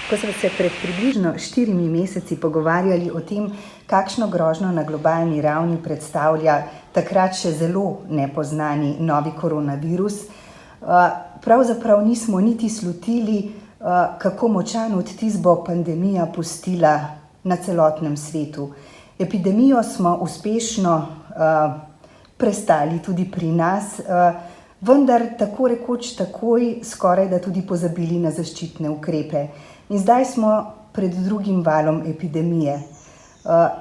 Ko smo se pred približno 4 meseci pogovarjali o tem, kakšno grožnjo na globalni ravni predstavlja takrat še zelo nepoznani novi koronavirus, pravzaprav nismo niti slutili, kako močan odtis bo pandemija pustila na celotnem svetu. Epidemijo smo uspešno prestali tudi pri nas, vendar tako rekoč takoj skoraj da tudi pozabili na zaščitne ukrepe. In zdaj smo pred drugim valom epidemije.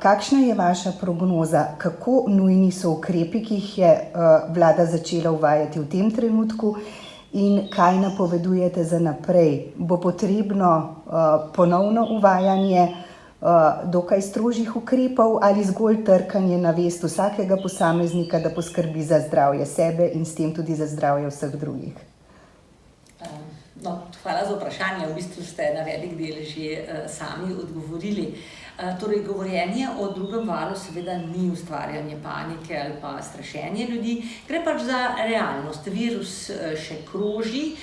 Kakšna je vaša prognoza, kako nujni so ukrepi, ki jih je vlada začela uvajati v tem trenutku in kaj napovedujete za naprej? Bo potrebno ponovno uvajanje dokaj strožjih ukrepov ali zgolj trkanje na vest vsakega posameznika, da poskrbi za zdravje sebe in s tem tudi za zdravje vseh drugih? Hvala za vprašanje. V bistvu ste na velik del že sami odgovorili. Torej, govorjenje o drugem valu seveda ni ustvarjanje panike ali pa strašenje ljudi. Gre pač za realnost. Virus še kroži,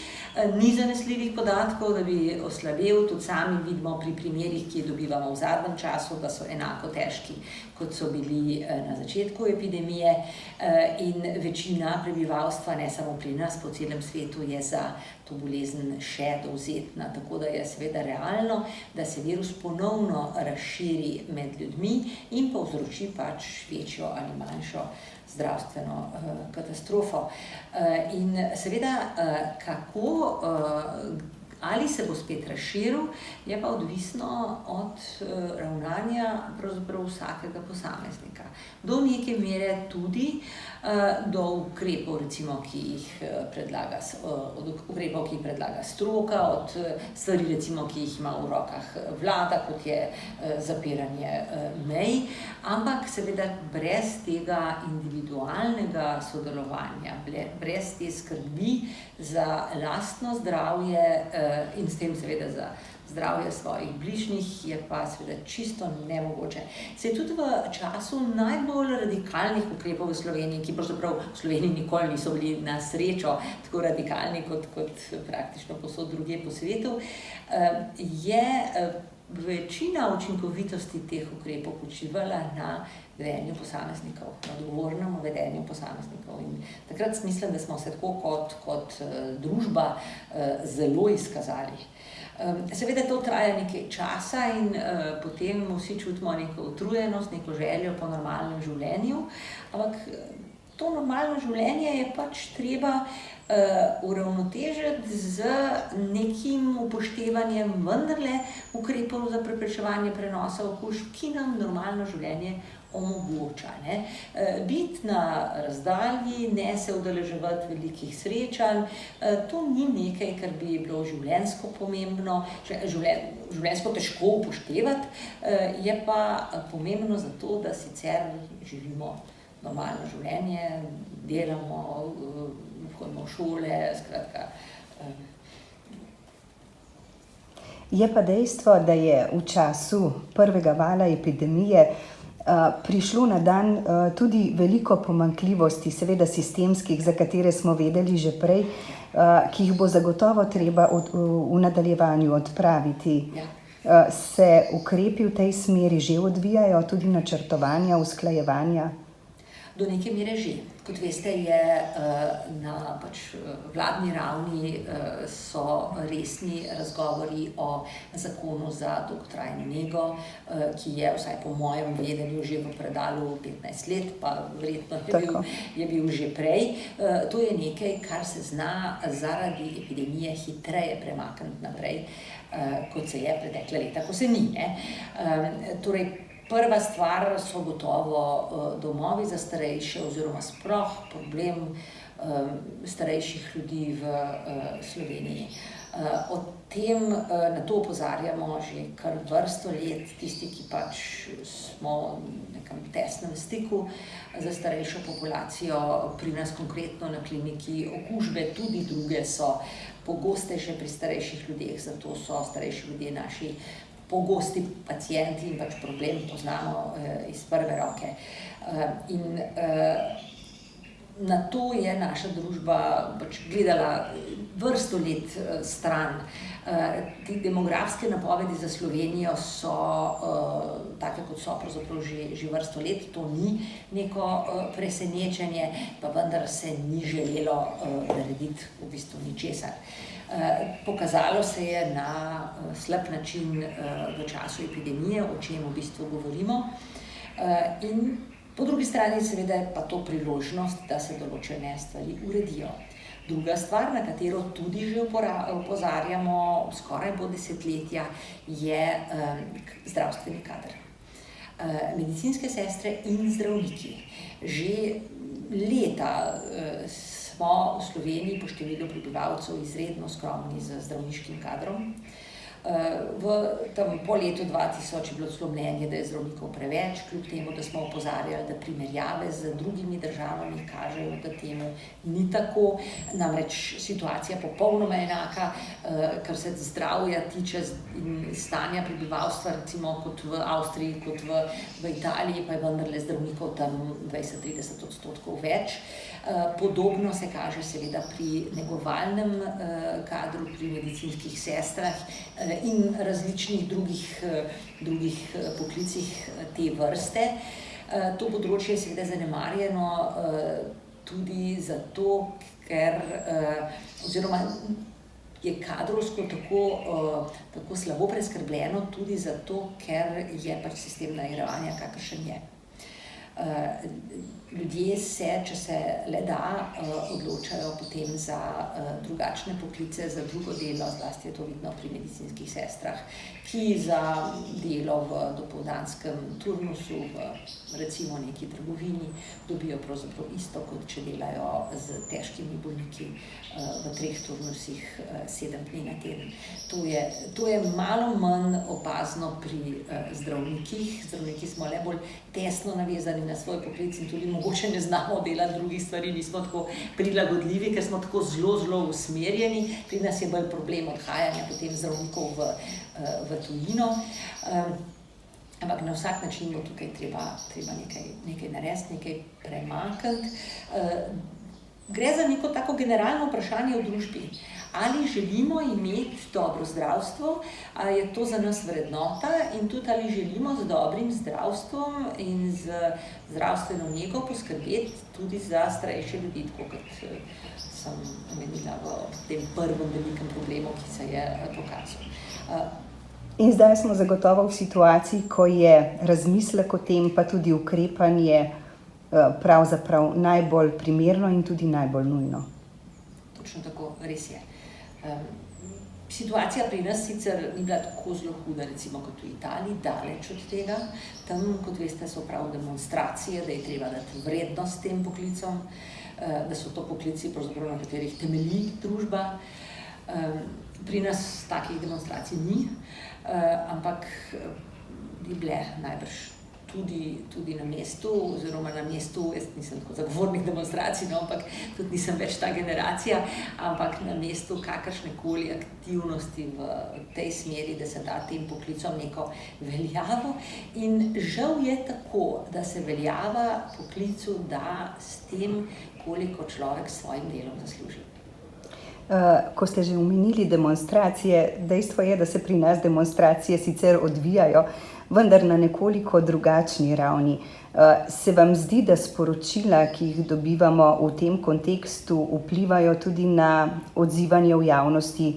ni zanesljivih podatkov, da bi oslabel. Tudi sami vidimo pri primerih, ki jih dobivamo v zadnjem času, da so enako težki, kot so bili na začetku epidemije. In večina prebivalstva, ne samo pri nas, po celem svetu je za to bolezen še dovzetna. Tako da je seveda realno, da se virus ponovno razširi med ljudmi in povzroči pač večjo ali manjšo zdravstveno katastrofo. In seveda, kako ali se bo spet razširil, je pa odvisno od ravnanja pravzaprav vsakega posameznika. Do neke mere tudi do ukrepov, recimo, ki jih predlaga stroka, od stvari, recimo, ki jih ima v rokah vlada, kot je zapiranje mej, ampak seveda brez tega individualnega sodelovanja, brez te skrbi za lastno zdravje in s tem seveda za zdravje svojih bližnjih, je pa seveda čisto nemogoče. Se je tudi v času najbolj radikalnih ukrepov v Sloveniji, ki pravzaprav v Sloveniji nikoli niso bili na srečo tako radikalni kot praktično povsod drugje po svetu, je večina učinkovitosti teh ukrepov počivala na vedenju posameznikov, na odgovornem vedenju posameznikov. In takrat mislim, da smo se tako kot družba zelo izkazali. Seveda to traja nekaj časa in potem vsi čutimo neko utrujenost, neko željo po normalnem življenju, ampak to normalno življenje je pač treba uravnotežiti z nekim upoštevanjem vendarle ukrepov za preprečevanje prenosa okužb, ki nam normalno življenje omogoča. Biti na razdalji, ne se udeleževati velikih srečanj, to ni nekaj, kar bi bilo življenjsko pomembno, življenjsko težko upoštevati, je pa pomembno zato, da sicer živimo normalno življenje, delamo, hodimo v šole, skratka. Je pa dejstvo, da je v času prvega vala epidemije prišlo na dan tudi veliko pomanjkljivosti, seveda sistemskih, za katere smo vedeli že prej, ki jih bo zagotovo treba v nadaljevanju odpraviti. Se ukrepi v tej smeri že odvijajo, tudi načrtovanja, usklajevanja? Do neke mere že. Kot veste, je na vladni ravni so resni razgovori o zakonu za dolgotrajno nego, ki je vsaj po mojem vedenju že v predalu 15 let, pa verjetno je bil že prej. To je nekaj, kar se zna zaradi epidemije hitreje premakniti naprej, kot se je pretekla leta, ko se ni. Torej, prva stvar so gotovo domovi za starejše oziroma sploh problem starejših ljudi v Sloveniji. O tem, na to opozarjamo že kar vrsto let, tisti, ki pač smo v nekem tesnem stiku za starejšo populacijo, pri nas konkretno na kliniki. Okužbe tudi druge so pogostejše pri starejših ljudeh, zato so starejši ljudje naši pogosti pacienti in pač problem poznamo iz prve roke. In Na to je naša družba pač gledala vrsto let stran. Te demografske napovedi za Slovenijo so take, kot so pravzaprav že vrsto let. To ni neko presenečenje, pa vendar se ni želelo narediti v bistvu ničesar. Pokazalo se je na slab način v času epidemije, o čem v bistvu govorimo. In po drugi strani seveda je pa to priložnost, da se določene stvari uredijo. Druga stvar, na katero tudi že opozarjamo skoraj po desetletja, je zdravstveni kader. Medicinske sestre in zdravniki. Že leta smo v Sloveniji po številu prebivalcev izredno skromni z zdravniškim kadrom. Po letu 2000 je bilo celo mnenje, da je zdravnikov preveč, kljub temu, da smo opozarjali, da primerjave z drugimi državami kažejo, da temu ni tako. Namreč situacija popolnoma enaka, kar se zdravja tiče in stanja prebivalstva, recimo kot v Avstriji, kot v Italiji, pa je vendarle zdravnikov tam 20-30% več. Podobno se kaže seveda pri negovalnem kadru, pri medicinskih sestrah in različnih drugih poklicih te vrste. To področje je seveda zanemarjeno tudi zato, ker oziroma je kadrovsko tako slabo preskrbljeno tudi zato, ker je pač sistem nagrajevanja, kakršen je. Ljudje se, če se le da, odločajo potem za drugačne poklice, za drugo delo, zlasti je to vidno pri medicinskih sestrah, ki za delo v dopoldanskem turnusu, v recimo neki trgovini, dobijo pravzaprav isto, kot če delajo z težkimi bolniki v 3 turnusih 7 dni na teden. To je malo manj opazno pri zdravnikih. Zdravniki smo le bolj tesno navezani na svoj poklic in tudi mogoče ne znamo delati drugih stvari, nismo tako prilagodljivi, ker smo tako zelo usmerjeni. Pri nas je bolj problem odhajanja potem zdravnikov v tujino. Ampak na vsak način bo tukaj treba nekaj narediti, nekaj premakniti. Gre za neko tako generalno vprašanje v družbi. Ali želimo imeti dobro zdravstvo, ali je to za nas vrednota in tudi ali želimo z dobrim zdravstvom in z zdravstveno nego poskrbeti tudi za starejše ljudi, tako kot sem omenila v tem prvem velikem problemu, ki se je pokazal. In zdaj smo zagotovo v situaciji, ko je razmislek o tem, pa tudi ukrepanje pravzaprav najbolj primerno in tudi najbolj nujno. Točno tako, res je. Situacija pri nas sicer ni bila tako zelo huda, recimo kot v Italiji, daleč od tega. Tam, kot veste, so prav demonstracije, da je treba dati vrednost tem poklicom, da so to poklici, na katerih temelji družba. Pri nas takih demonstracij ni, ampak bi bile najbrž tudi na mestu, oziroma na mestu, jaz nisem tako zagovornik demonstracij, ampak tudi nisem več ta generacija, ampak na mestu kakršnekoli aktivnosti v tej smeri, da se da tem poklicom neko veljavo. In žal je tako, da se veljava poklicu da s tem, koliko človek s svojim delom zasluži. Ko ste že omenili demonstracije, dejstvo je, da se pri nas demonstracije sicer odvijajo, vendar na nekoliko drugačni ravni. Se vam zdi, da sporočila, ki jih dobivamo v tem kontekstu, vplivajo tudi na odzivanje v javnosti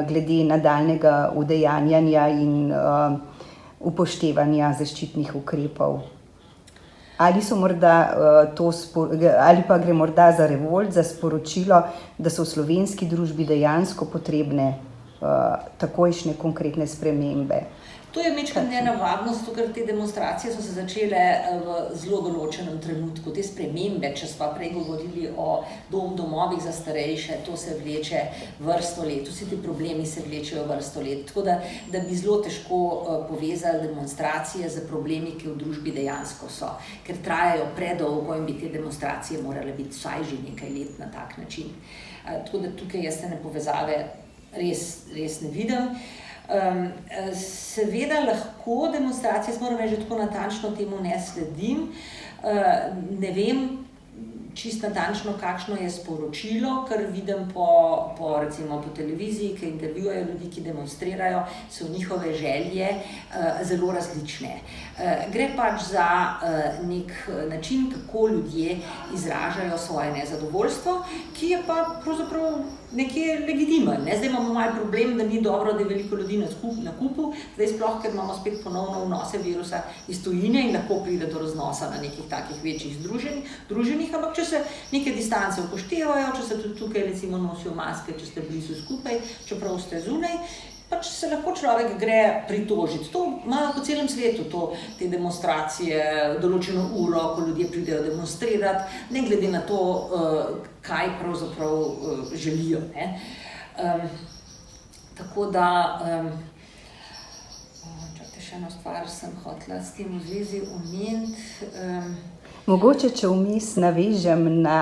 glede nadaljnjega udejanjanja in upoštevanja zaščitnih ukrepov? Ali pa gre morda za revolt, za sporočilo, da so v slovenski družbi dejansko potrebne takojšnje konkretne spremembe? To je majčkeno nenavadno, zato ker te demonstracije so se začele v zelo določenem trenutku. Te spremembe, če smo prej govorili o domovih za starejše, to se vleče vrsto let, vsi ti problemi se vlečejo vrsto let. Tako da bi zelo težko povezali demonstracije z problemi, ki v družbi dejansko so, ker trajajo predolgo in bi te demonstracije morale biti vsaj že nekaj let na tak način. Tako da tukaj jaz ene povezave res ne vidim. Seveda lahko demonstracije, moram reči, že tako natančno temu ne sledim. Ne vem, čisto natančno, kakšno je sporočilo, kar vidim recimo po televiziji, ki intervjujajo ljudi, ki demonstrirajo, so njihove želje zelo različne. Gre pač za nek način, kako ljudje izražajo svoje nezadovoljstvo, ki je pa pravzaprav nekje legitimen. Zdaj imamo malo problem, da ni dobro, da je veliko ljudi na kupu, zdaj sploh, ker imamo spet ponovno vnose virusa iz tujine in lahko pride do raznosa na nekih takih večjih druženjih, ampak če se neke distance upoštevajo, če se tudi tukaj recimo nosijo maske, če ste blizu skupaj, čeprav ste zunaj, pač se lahko človek gre pritožiti. To imajo po celem svetu, te demonstracije, določeno uro, ko ljudje pridejo demonstrirati, ne glede na to, kaj pravzaprav želijo. Tako da, še eno stvar sem hotela s tem v zvezi omeniti. Mogoče, če vmes navežem na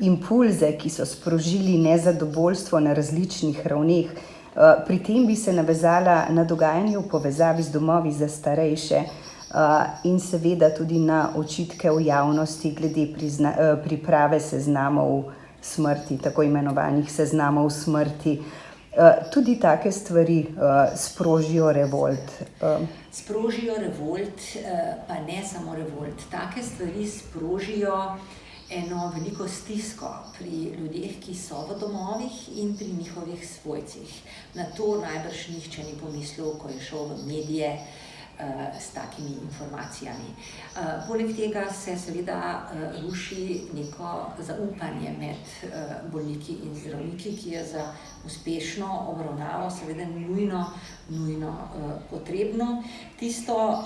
impulze, ki so sprožili nezadovoljstvo na različnih ravneh. Pri tem bi se navezala na dogajanje v povezavi z domovi za starejše in seveda tudi na očitke v javnosti glede priprave seznamov smrti, tako imenovanih seznamov smrti. Tudi take stvari sprožijo revolt. Sprožijo revolt, pa ne samo revolt. Take stvari sprožijo eno veliko stisko pri ljudeh, ki so v domovih in pri njihovih svojcih. Na to najbrž nihče ni pomislil, ko je šel v medije s takimi informacijami. Poleg tega se seveda ruši neko zaupanje med bolniki in zdravniki, ki je za uspešno obravnavo seveda nujno potrebno. Tisto,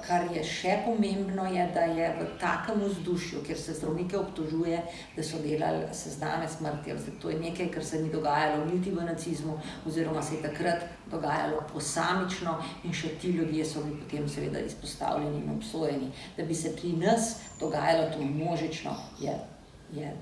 kar je še pomembno, je, da je v takem vzdušju, kjer se zdravnike obtožuje, da so delali sezname smrti. To je nekaj, kar se ni dogajalo niti v nacizmu, oziroma se je takrat dogajalo posamično in še ti ljudje so bili potem seveda izpostavljeni in obsojeni. Da bi se pri nas dogajalo to množično, je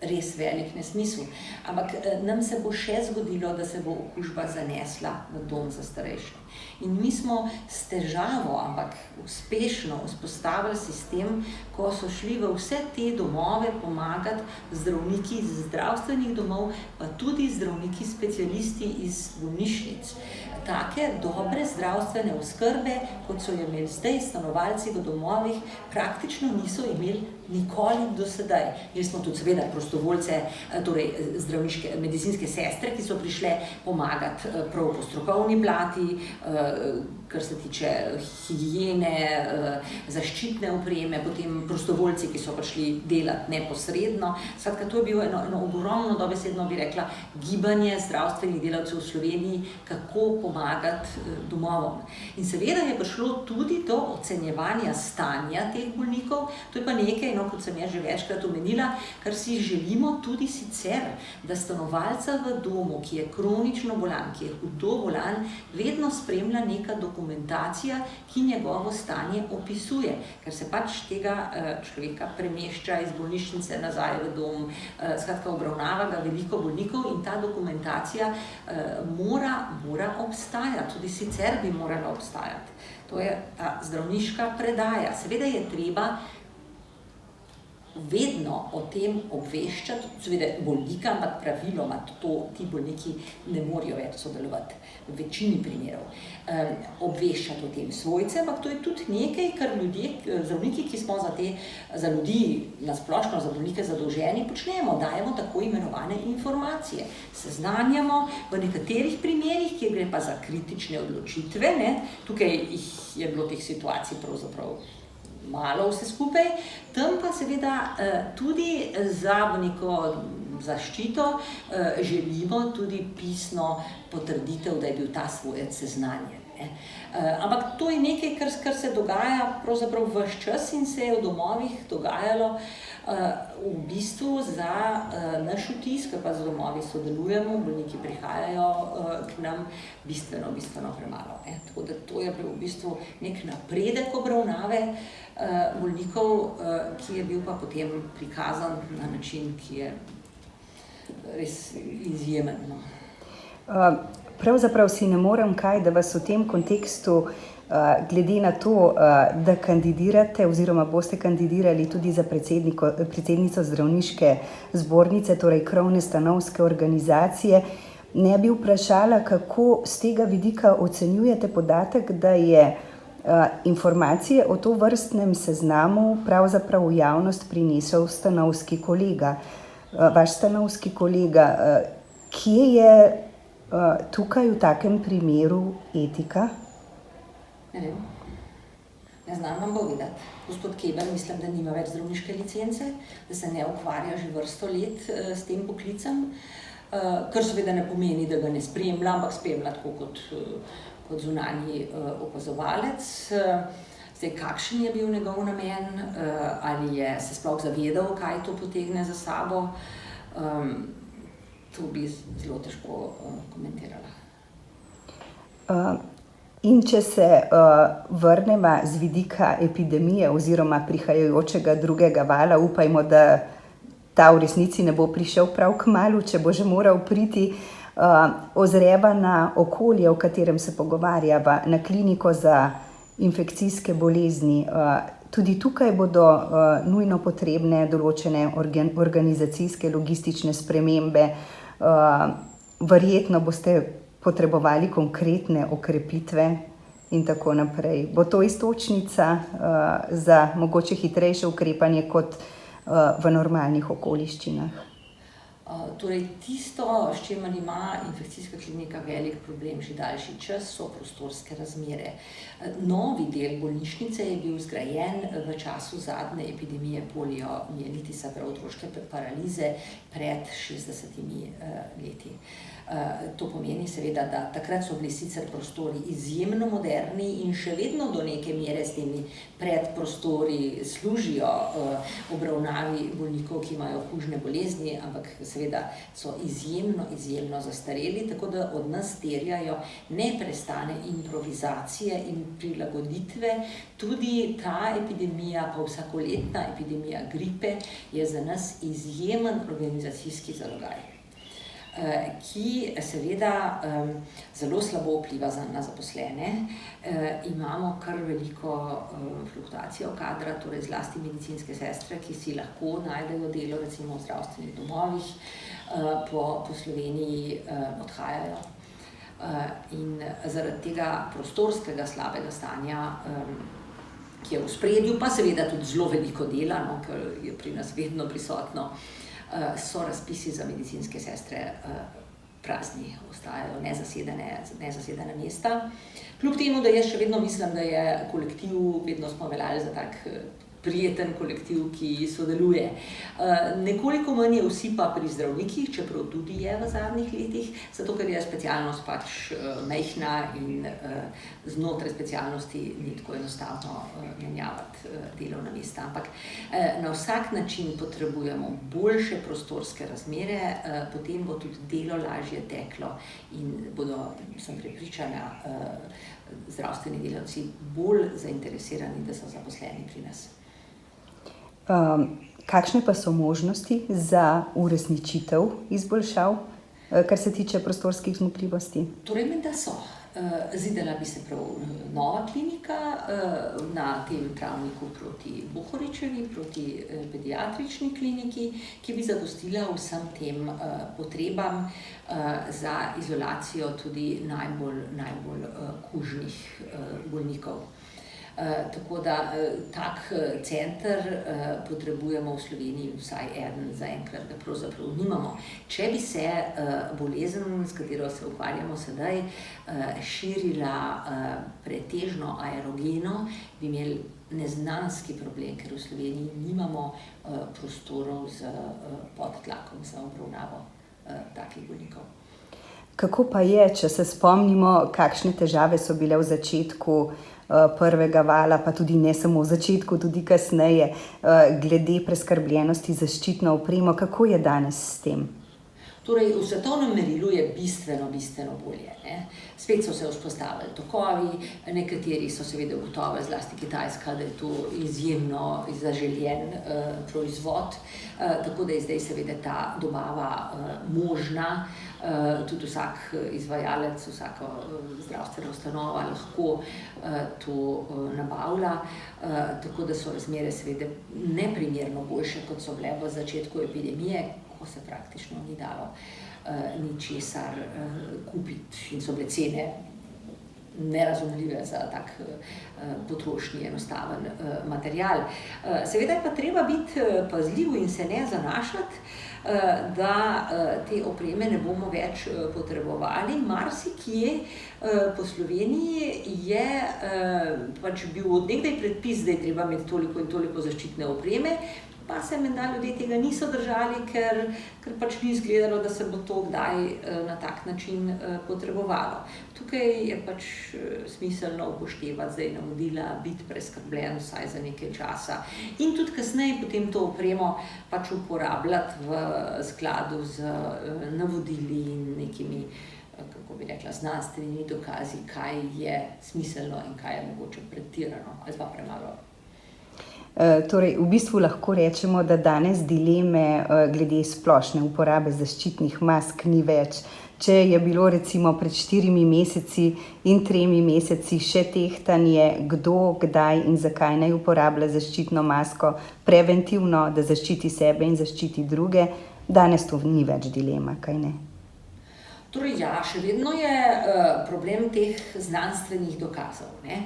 res velik nesmisel. Ampak nam se bo še zgodilo, da se bo okužba zanesla v dom za starejše. In mi smo s težavo, ampak uspešno vzpostavili sistem, ko so šli v vse te domove pomagati zdravniki iz zdravstvenih domov, pa tudi zdravniki specialisti iz bolnišnic. Take dobre zdravstvene oskrbe, kot so jo imeli zdaj stanovalci v domovih, praktično niso imeli nikoli do sedaj. Imeli smo tudi seveda prostovoljce, torej zdravniške, medicinske sestre, ki so prišle pomagati prav po strokovni plati, kar se tiče higiene, zaščitne opreme, potem prostovoljci, ki so prišli delati neposredno. Skratka, to je bilo eno ogromno, dobesedno bi rekla, gibanje zdravstvenih delavcev v Sloveniji, kako pomagati domovom. In seveda je prišlo tudi do ocenjevanja stanja teh bolnikov. To je pa nekaj, kot sem že večkrat omenila, kar si želimo tudi sicer, da stanovalca v domu, ki je kronično bolan, ki je hudo bolan, vedno spremlja neka dokumentacija, ki njegovo stanje opisuje, ker se pač tega človeka premešča iz bolnišnice nazaj v dom, skratka obravnava ga veliko bolnikov in ta dokumentacija mora obstajati, tudi sicer bi morala obstajati. To je ta zdravniška predaja. Seveda je treba vedno o tem obveščati, seveda bolnika, ampak praviloma ti bolniki ne morajo več sodelovati v večini primerov. Obveščati o tem svojce, ampak to je tudi nekaj, kar ljudje, zdravniki, ki smo za ljudi nasplošno, za bolnike zadolženi, počnemo, dajemo tako imenovane informacije. Seznanjamo v nekaterih primerih, kjer gre pa za kritične odločitve, tukaj je bilo teh situacij pravzaprav malo vse skupaj, tam pa seveda tudi za neko zaščito želimo tudi pisno potrditev, da je bil ta svojec seznanjen. Ampak to je nekaj, kar se dogaja pravzaprav ves čas in se je v domovih dogajalo v bistvu za naš vtis, ker pa z domovi sodelujemo, bolniki prihajajo k nam bistveno premalo. Tako da to je bil v bistvu nek napredek obravnave bolnikov, ki je bil pa potem prikazan na način, ki je res izjemen. Pravzaprav si ne morem kaj, da vas v tem kontekstu, glede na to, da kandidirate oziroma boste kandidirali tudi za predsednico Zdravniške zbornice, torej krovne stanovske organizacije, ne bi vprašala, kako z tega vidika ocenjujete podatek, da je informacije o tovrstnem seznamu pravzaprav v javnost prinesel stanovski kolega. Vaš stanovski kolega, kje je tukaj v takem primeru etika? Ne vem. Ne znam vam povedati. Gospod Keber, mislim, da nima več zdravniške licence, da se ne ukvarja že vrsto let s tem poklicem, kar seveda ne pomeni, da ga ne spremlja, ampak spremlja tako kot zunanji opazovalec. Zdaj, kakšen je bil njegov namen, ali je se sploh zavedal, kaj to potegne za sabo, to bi zelo težko komentirala. In če se vrnemo z vidika epidemije oziroma prihajajočega drugega vala, upajmo, da ta v resnici ne bo prišel prav kmalu, če bo že moral priti, ozreva na okolje, v katerem se pogovarjava, na kliniko za infekcijske bolezni. Tudi tukaj bodo nujno potrebne določene organizacijske, logistične spremembe. Verjetno boste potrebovali konkretne okrepitve in tako naprej. Bo to iztočnica za mogoče hitrejše ukrepanje kot v normalnih okoliščinah? Torej, tisto, s čimer ima infekcijska klinika velik problem že daljši čas, so prostorske razmere. Novi del bolnišnice je bil zgrajen v času zadnje epidemije poliomielitisa, otroške paralize, pred 60 leti. To pomeni seveda, da takrat so bili sicer prostori izjemno moderni in še vedno do neke mere s temi predprostori služijo obravnavi bolnikov, ki imajo kužne bolezni, ampak seveda so izjemno zastareli, tako da od nas terjajo neprestane improvizacije in prilagoditve. Tudi ta epidemija, pa vsakoletna epidemija gripe, je za nas izjemen organizacijski zalogaj, ki seveda zelo slabo vpliva na zaposlene. Imamo kar veliko fluktuacijo kadra, torej zlasti medicinske sestre, ki si lahko najdejo delo recimo v zdravstvenih domovih, po Sloveniji odhajajo. In zaradi tega prostorskega slabega stanja, ki je v ospredju, pa seveda tudi zelo veliko dela, ker je pri nas vedno prisotno, so razpisi za medicinske sestre prazni, ostajajo nezasedena mesta. Kljub temu, da jaz še vedno mislim, da je kolektiv, vedno smo veljali za tak prijeten kolektiv, ki sodeluje. Nekoliko manj je usipa pri zdravnikih, čeprav tudi je v zadnjih letih, zato ker je specialnost pač majhna in znotraj specialnosti ni tako enostavno menjavati delovna mesta. Ampak na vsak način potrebujemo boljše prostorske razmere, potem bo tudi delo lažje teklo in bodo, sem prepričana, zdravstveni delavci bolj zainteresirani, da so zaposleni pri nas. Kakšne pa so možnosti za uresničitev izboljšav, kar se tiče prostorskih zmogljivosti? Torej, menda so. Zidala bi se prav nova klinika na tem travniku proti Bohoričevi, proti pediatrični kliniki, ki bi zadostila vsem tem potrebam za izolacijo tudi najbolj kužnih bolnikov. Tako da tak center potrebujemo v Sloveniji vsaj eden, zaenkrat ga pravzaprav nimamo. Če bi se bolezen, s katero se ukvarjamo sedaj, širila pretežno aerogeno, bi imeli neznanski problem, ker v Sloveniji nimamo prostorov z podtlakom za obravnavo takih bolnikov. Kako pa je, če se spomnimo, kakšne težave so bile v začetku prvega vala, pa tudi ne samo v začetku, tudi kasneje, glede preskrbljenosti z zaščitno opremo? Kako je danes s tem? Torej, v svetovnem merilu je bistveno bolje, ne. Spet so se vzpostavili tokovi, nekateri so seveda ugotovili, zlasti Kitajska, da je to izjemno zaželen proizvod, tako da je zdaj seveda ta dobava možna. Tudi vsak izvajalec, vsaka zdravstvena ustanova lahko to nabavlja, tako da so razmere seveda neprimerno boljše, kot so bile v začetku epidemije, ko se praktično ni dalo ničesar kupiti in so bile cene nerazumljive za tak potrošnji enostaven material. Seveda je pa treba biti pazljiv in se ne zanašati, da te opreme ne bomo več potrebovali. Marsikje po Sloveniji je pač bil od nekdaj predpis, da je treba imeti toliko in toliko zaščitne opreme, pa se menda ljudje tega niso držali, ker pač ni izgledalo, da se bo to kdaj na tak način potrebovalo. Tukaj je pač smiselno upoštevati zdaj navodila, biti preskrbljen vsaj za nekaj časa in tudi kasneje potem to opremo pač uporabljati v skladu z navodili in nekimi, kako bi rekla, znanstvenimi dokazi, kaj je smiselno in kaj je mogoče pretirano ali pa premalo. Torej, v bistvu lahko rečemo, da danes dileme glede splošne uporabe zaščitnih mask ni več. Če je bilo recimo pred 4 meseci in 3 meseci še tehtanje, kdo, kdaj in zakaj naj uporablja zaščitno masko preventivno, da zaščiti sebe in zaščiti druge, danes to ni več dilema, kaj ne? Torej ja, še vedno je problem teh znanstvenih dokazov, ne.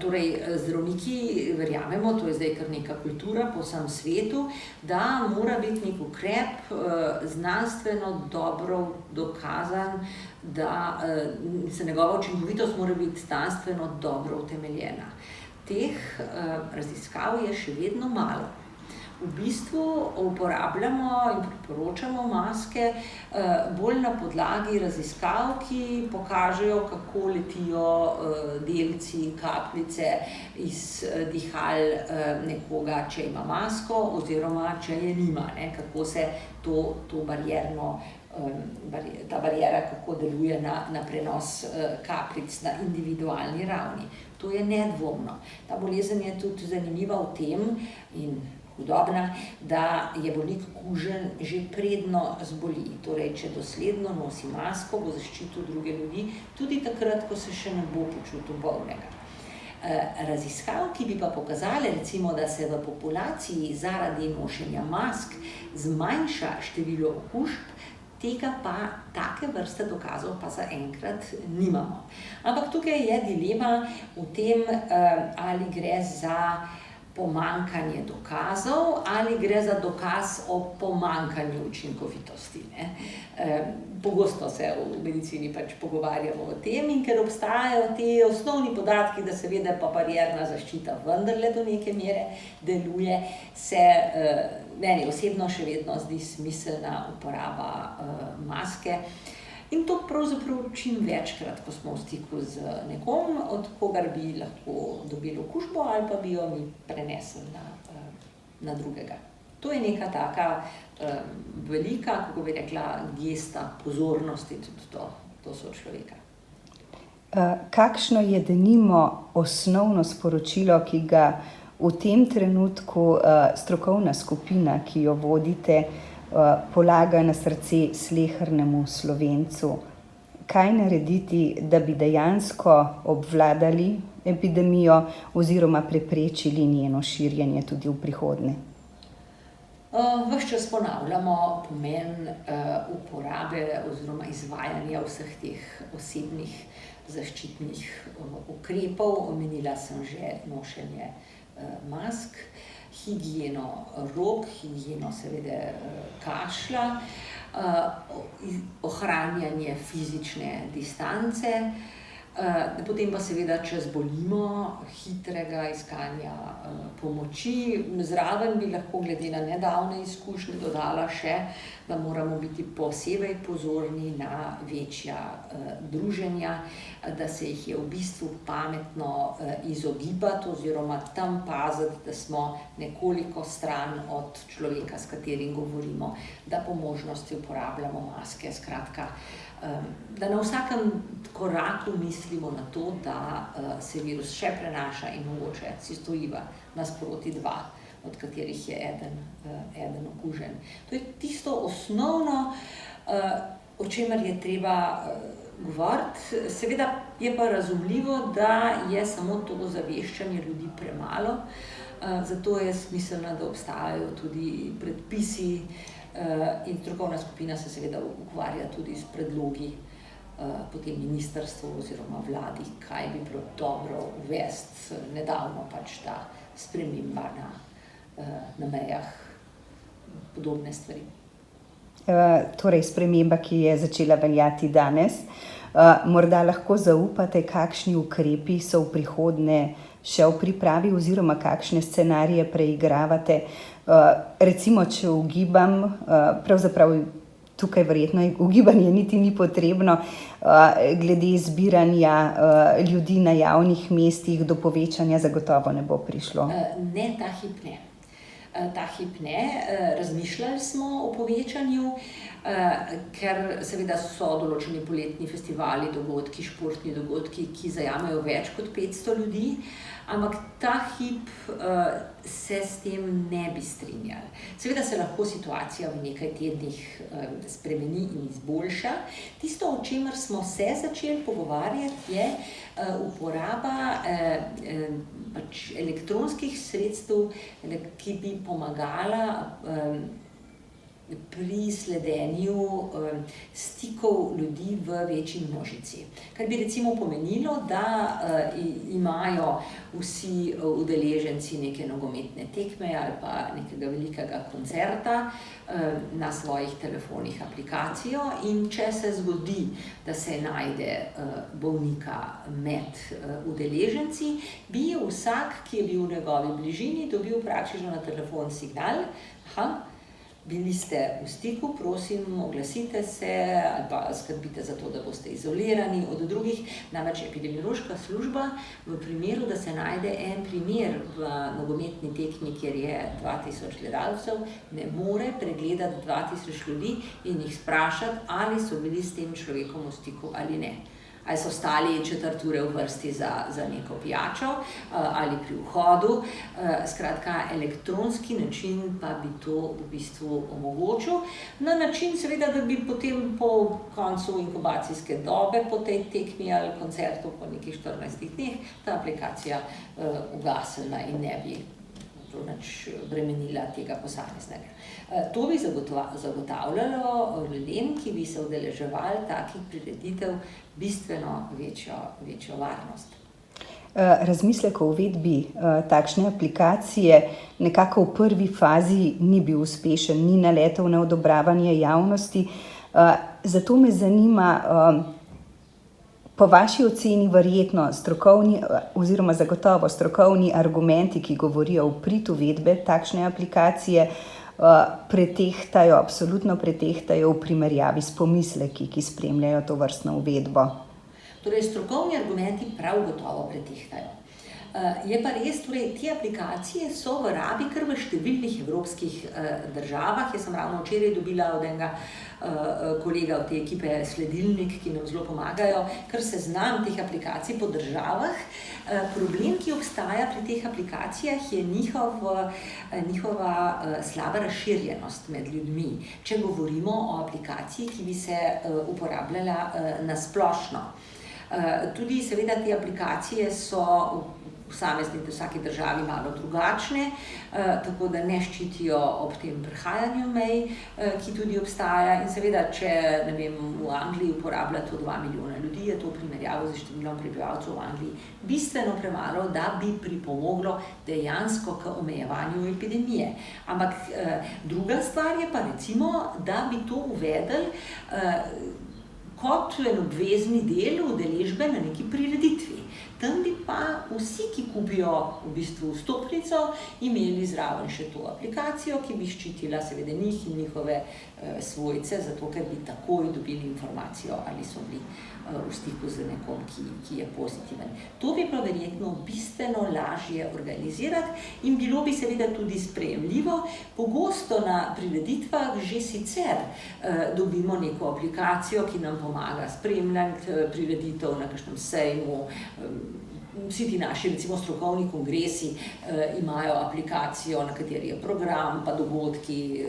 Torej, zdravniki verjamemo, to je zdaj kar neka kultura po vsem svetu, da mora biti nek ukrep znanstveno dobro dokazan, da se njegova učinkovitost mora biti znanstveno dobro utemeljena. Teh raziskav je še vedno malo. V bistvu uporabljamo in priporočamo maske bolj na podlagi raziskav, ki pokažejo, kako letijo delci, kapljice iz dihal nekoga, če ima masko oziroma če je nima, ne, kako se to barierno, ta bariera, kako deluje na prenos kapljic na individualni ravni. To je nedvomno. Ta bolezen je tudi zanimiva v tem in hudobna, da je bolnik kužen že predno zboli. Torej, če dosledno nosi masko, bo zaščitil druge ljudi, tudi takrat, ko se še ne bo počutil bolnega. Raziskav, ki bi pa pokazale, recimo, da se v populaciji zaradi nošenja mask zmanjša število okužb, tega pa take vrste dokazov pa zaenkrat nimamo. Ampak tukaj je dilema v tem, ali gre za pomanjkanje dokazov ali gre za dokaz o pomanjkanju učinkovitosti, ne. Pogosto se v medicini pač pogovarjamo o tem in ker obstajajo ti osnovni podatki, da seveda pa barierna zaščita vendarle do neke mere deluje, se meni osebno še vedno zdi smiselna uporaba maske. In to pravzaprav čim večkrat, ko smo v stiku z nekom, od kogar bi lahko dobili okužbo ali pa bi jo mi prenesli na drugega. To je neka taka velika, kako bi rekla, gesta pozornosti tudi do sočloveka. Kakšno je denimo osnovno sporočilo, ki ga v tem trenutku strokovna skupina, ki jo vodite, polaga na srce slehernemu Slovencu? Kaj narediti, da bi dejansko obvladali epidemijo oziroma preprečili njeno širjenje tudi v prihodnje? Ves čas ponavljamo pomen uporabe oziroma izvajanja vseh teh osebnih zaščitnih ukrepov. Omenila sem že nošenje mask, higieno rok, higieno seveda kašlja, ohranjanje fizične distance, Potem pa seveda, če zbolimo, hitrega iskanja pomoči. Zraven bi lahko glede na nedavne izkušnje dodala še, da moramo biti posebej pozorni na večja druženja, da se jih je v bistvu pametno izogibati oziroma tam paziti, da smo nekoliko stran od človeka, s katerim govorimo, da po možnosti uporabljamo maske, skratka, da na vsakem koraku mislimo na to, da se virus še prenaša in mogoče si stojiva nasproti dva, od katerih je eden okužen. To je tisto osnovno, o čemer je treba govoriti. Seveda je pa razumljivo, da je samo to ozaveščanje ljudi premalo, zato je smiselno, da obstajajo tudi predpisi, in strokovna skupina se seveda ukvarja tudi s predlogi potem ministrstvu oziroma vladi, kaj bi bilo dobro uvesti. Nedavno pač ta sprememba na mejah, podobne stvari. Torej sprememba, ki je začela veljati danes. Morda lahko zaupate, kakšni ukrepi so v prihodnje še v pripravi oziroma kakšne scenarije preigravate. Recimo, če ugibam, pravzaprav tukaj verjetno ugibanje niti ni potrebno, glede zbiranja ljudi na javnih mestih do povečanja zagotovo ne bo prišlo. Ne, ta hip ne. Ta hip ne. Razmišljali smo o povečanju, ker seveda so določeni poletni festivali, dogodki, športni dogodki, ki zajamejo več kot 500 ljudi, ampak ta hip se s tem ne bi strinjali. Seveda se lahko situacija v nekaj tednih spremeni in izboljša. Tisto, o čemer smo se začeli pogovarjati, je uporaba pač elektronskih sredstev, ki bi pomagala pri sledenju stikov ljudi v večji množici. Kar bi recimo pomenilo, da imajo vsi udeleženci neke nogometne tekme ali pa nekega velikega koncerta na svojih telefonih aplikacijo, in če se zgodi, da se najde bolnika med udeleženci, bi vsak, ki je bil v njegovi bližini, dobil praktično na telefon signal: bili ste v stiku, prosim, oglasite se ali pa skrbite za to, da boste izolirani od drugih. Namreč epidemiološka služba v primeru, da se najde en primer v nogometni tekmi, kjer je 2000 gledalcev, ne more pregledati 2000 ljudi in jih sprašati, ali so bili s tem človekom v stiku ali ne. Ali so stali četrt ure v vrsti za neko pijačo ali pri vhodu. Skratka, elektronski način pa bi to v bistvu omogočil. Na način seveda, da bi potem po koncu inkubacijske dobe po tej tekmi ali koncertu po nekih 14 dneh ta aplikacija ugasnila in ne bi nič bremenila tega posameznega. To bi zagotavljalo ljudem, ki bi se udeleževali takih prireditev, bistveno večjo varnost. Razmislek o uvedbi takšne aplikacije nekako v prvi fazi ni bil uspešen, ni naletel na odobravanje javnosti. Zato me zanima, po vaši oceni verjetno strokovni oziroma zagotovo strokovni argumenti, ki govorijo v prid uvedbe takšne aplikacije, absolutno pretehtajo v primerjavi s pomisleki, ki spremljajo tovrstno uvedbo. Torej, strokovni argumenti prav gotovo pretehtajo. Je pa res, torej, te aplikacije so v rabi kar v številnih evropskih državah. Jaz sem ravno včeraj dobila od enega kolega od te ekipe Sledilnik, ki nam zelo pomagajo, kar seznam teh aplikacij po državah. Problem, ki obstaja pri teh aplikacijah, je njihova slaba razširjenost med ljudmi. Če govorimo o aplikaciji, ki bi se uporabljala na splošno. Tudi seveda te aplikacije so v vsaki državi malo drugačne, tako da ne ščitijo ob tem prehajanju mej, ki tudi obstaja. In seveda, če v Angliji uporablja to 2 milijona ljudi, je to v primerjavi z številom prebivalcev v Angliji bistveno premalo, da bi pripomoglo dejansko k omejevanju epidemije. Ampak druga stvar je pa recimo, da bi to uvedli kot en obvezni del udeležbe na neki prireditvi. Tam bi pa vsi, ki kupijo v bistvu vstopnico, imeli zraven še to aplikacijo, ki bi ščitila seveda njih in njihove svojce, zato ker bi takoj dobili informacijo, ali so bili v stiku z nekom, ki je pozitiven. To bi pa verjetno bistveno lažje organizirati in bilo bi seveda tudi sprejemljivo. Pogosto na prireditvah že sicer dobimo neko aplikacijo, ki nam pomaga spremljati prireditev na kakšnem sejmu. Vsi ti naši, recimo strokovni kongresi, imajo aplikacijo, na kateri je program, pa dogodki,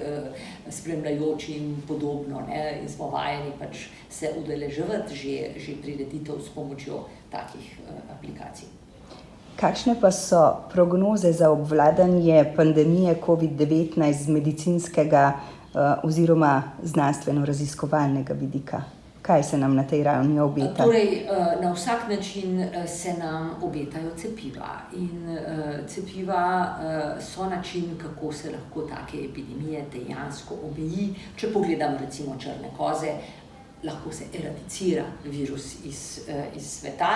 spremljajoči in podobno, ne? In smo vajeni pač se udeleževati že prireditev s pomočjo takih aplikacij. Kakšne pa so prognoze za obvladanje pandemije COVID-19 z medicinskega oziroma znanstveno-raziskovalnega vidika? Kaj se nam na tej ravni obeta? Torej, na vsak način se nam obetajo cepiva in cepiva so način, kako se lahko take epidemije dejansko omeji. Če pogledamo recimo črne koze, lahko se eradicira virus iz sveta.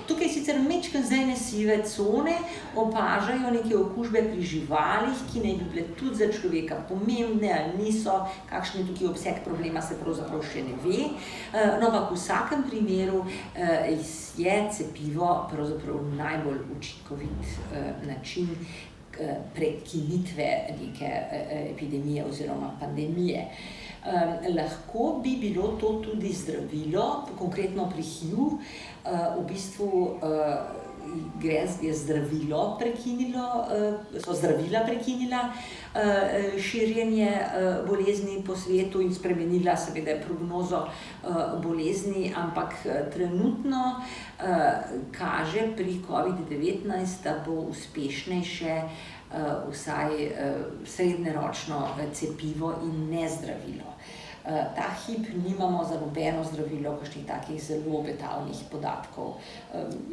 Tukaj sicer majčkeno zdaj ne sive cone, opažajo neke okužbe pri živalih, ki naj bi bile tudi za človeka pomembne ali niso, kakšen je tukaj obseg problema, se pravzaprav še ne ve. No, ampak v vsakem primeru je cepivo pravzaprav najbolj učinkovit način prekinitve neke epidemije oziroma pandemije. Lahko bi bilo to tudi zdravilo, konkretno pri HIV-u, v bistvu je zdravilo prekinilo, so zdravila prekinila širjenje bolezni po svetu in spremenila seveda prognozo bolezni, ampak trenutno kaže pri COVID-19, da bo uspešnejše vsaj srednjeročno cepivo in ne zdravilo. Ta hip nimamo za nobeno zdravilo kakšnih takih zelo obetavnih podatkov.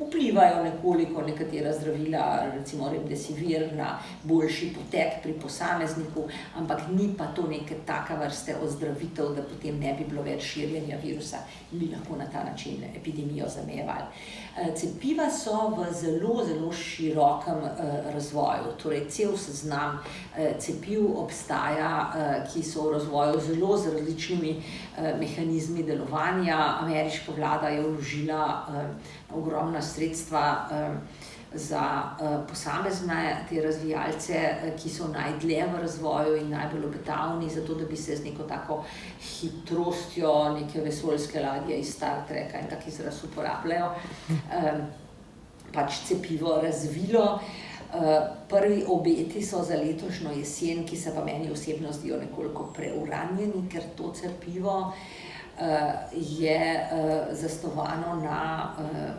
Vplivajo nekoliko nekatera zdravila, recimo Remdesivir, na boljši potek pri posamezniku, ampak ni pa to neka taka vrste ozdravitev, da potem ne bi bilo več širjenja virusa in bi lahko na ta način epidemijo zamejevali. Cepiva so v zelo, zelo širokem razvoju, torej cel seznam cepiv obstaja, ki so v razvoju zelo z različnimi mehanizmi delovanja. Ameriška vlada je vložila ogromna sredstva za posamezne te razvijalce, ki so najdlje v razvoju in najbolj obetavni, zato da bi se z neko tako hitrostjo neke vesoljske ladje iz Star Treka in tak izraz uporabljajo, pač cepivo razvilo. Prvi obeti so za letošnjo jesen, ki se pa meni osebno zdijo nekoliko preuranjeni, ker to cepivo je zasnovano na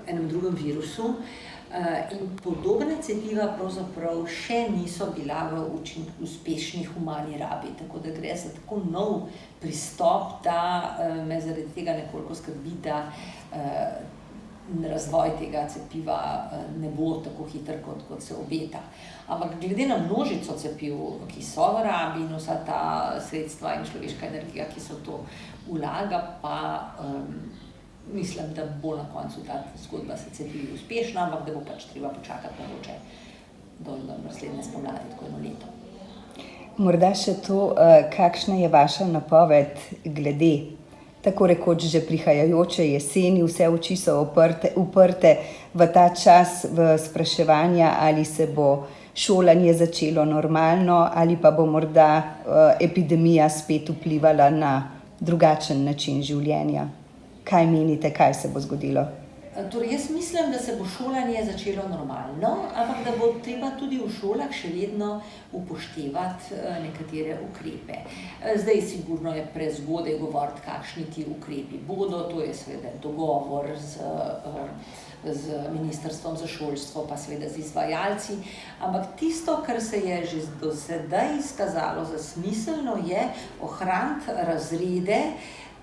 enem drugem virusu in podobne cepiva pravzaprav še niso bila v uspešni humani rabi, tako da gre za tako nov pristop, da me zaradi tega nekoliko skrbi, da razvoj tega cepiva ne bo tako hiter, kot se obeta. Ampak glede na množico cepiv, ki so v rabi in vsa ta sredstva in človeška energija, ki se v to vlaga, pa mislim, da bo na koncu ta zgodba se cepivi uspešna, ampak da bo pač treba počakati mogoče do naslednje spomladi, tako eno leto. Morda še to, kakšna je vaša napoved glede tako rekoč že prihajajoče jeseni, vse oči so uprte v ta čas v spraševanja, ali se bo šolanje začelo normalno ali pa bo morda epidemija spet vplivala na drugačen način življenja. Kaj menite, kaj se bo zgodilo? Torej, jaz mislim, da se bo šolanje začelo normalno, ampak da bo treba tudi v šolah še vedno upoštevati nekatere ukrepe. Zdaj sigurno je prezgodaj govoriti, kakšni ti ukrepi bodo, to je seveda dogovor z Ministrstvom za šolstvo, pa seveda z izvajalci, ampak tisto, kar se je že do sedaj izkazalo za smiselno, je ohraniti razrede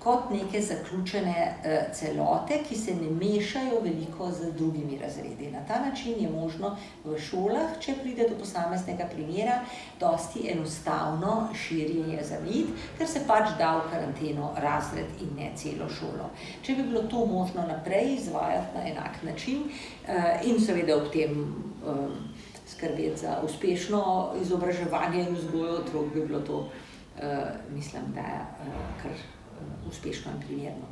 kot neke zaključene celote, ki se ne mešajo veliko z drugimi razredi. Na ta način je možno v šolah, če pride do posameznega primera, dosti enostavno širjenje zamejiti, ker se pač da v karanteno razred in ne celo šolo. Če bi bilo to možno naprej izvajati na enak način in seveda ob tem skrbeti za uspešno izobraževanje in vzgojo otrok, bi bilo to, mislim, da kar uspešno in primerno.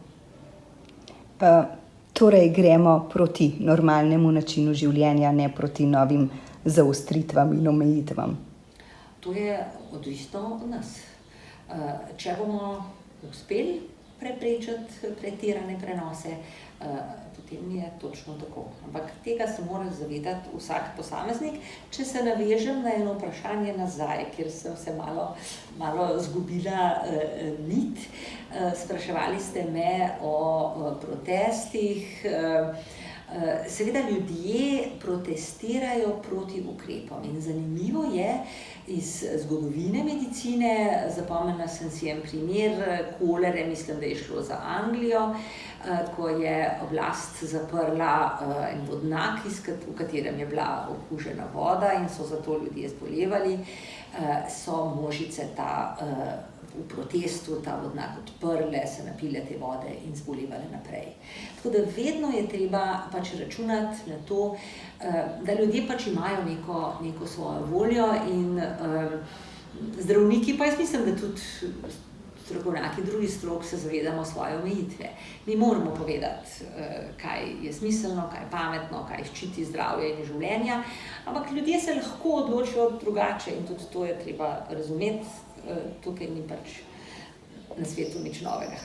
Torej gremo proti normalnemu načinu življenja, ne proti novim zaostritvam in omejitvam. To je odvisno od nas. Če bomo uspeli preprečiti pretirane prenose, potem je točno tako. Ampak tega se mora zavedati vsak posameznik. Če se navežem na eno vprašanje nazaj, kjer sem se malo zgubila nit, spraševali ste me o protestih. Seveda ljudje protestirajo proti ukrepom in zanimivo je iz zgodovine medicine, zapomnila sem si en primer kolere, mislim, da je šlo za Anglijo, ko je oblast zaprla en vodnjak, v katerem je bila okužena voda in so zato ljudje zbolevali, so množice v protestu ta vodnjak odprle, se napile te vode in zbolevale naprej. Tako da vedno je treba pač računati na to, da ljudje pač imajo neko svojo voljo in zdravniki pa jaz mislim, da tudi strokovnjaki drugih strok se zavedamo svoje omejitve. Mi moramo povedati, kaj je smiselno, kaj je pametno, kaj ščiti zdravje in življenja, ampak ljudje se lahko odločijo drugače in tudi to je treba razumeti. Tukaj ni pač na svetu nič novega.